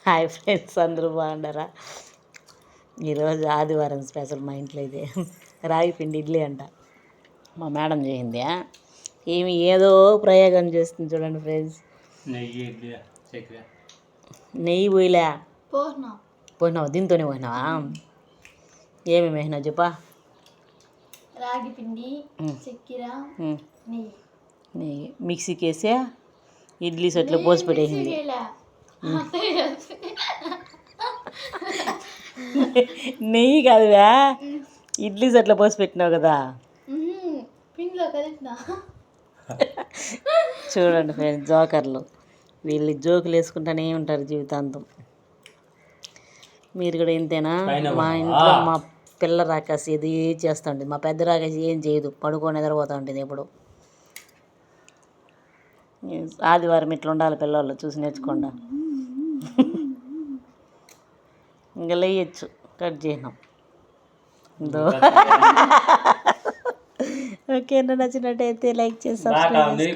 Hi friends, అందరూ బాగుండరా? ఈరోజు ఆదివారం స్పెషల్ మా ఇంట్లో ఇదే రాగి పిండి ఇడ్లీ అంట. మా మేడం చేయింది. ఏమి ఏదో ప్రయోగం చేస్తుంది చూడండి ఫ్రెండ్స్. నెయ్యి పోయిలే పోయినావు, దీంతోనే పోయినావా? ఏమేమి వేసినావు చెప్పా? రాగి పిండి, చక్కెర, నెయ్యి మిక్సీకి వేసే ఇడ్లీ సెట్లో పోసి పెట్టేసింది. నెయ్యి కాదువా, ఇడ్లీ సెట్లో పోసి పెట్టినావు కదా. చూడండి ఫ్రెండ్స్, జోకర్లు వీళ్ళు జోకులు వేసుకుంటూనే ఉంటారు జీవితాంతం. మీరు కూడా ఇంతేనా? మా ఇంట్లో మా పిల్ల రాకాసి ఇది చేస్తూ ఉంటుంది, మా పెద్ద రాకాసి ఏం చేయదు, పడుకొని నిద్రపోతూ ఉంటుంది ఎప్పుడు. ఆదివారం ఇట్లా ఉండాలి పిల్లలు, చూసి నేర్చుకోండి. ఇంకా లేయచ్చు, కట్ చేయను. ఓకే, నచ్చినట్టయితే లైక్ చేసి సబ్స్క్రైబ్ చేసుకోండి.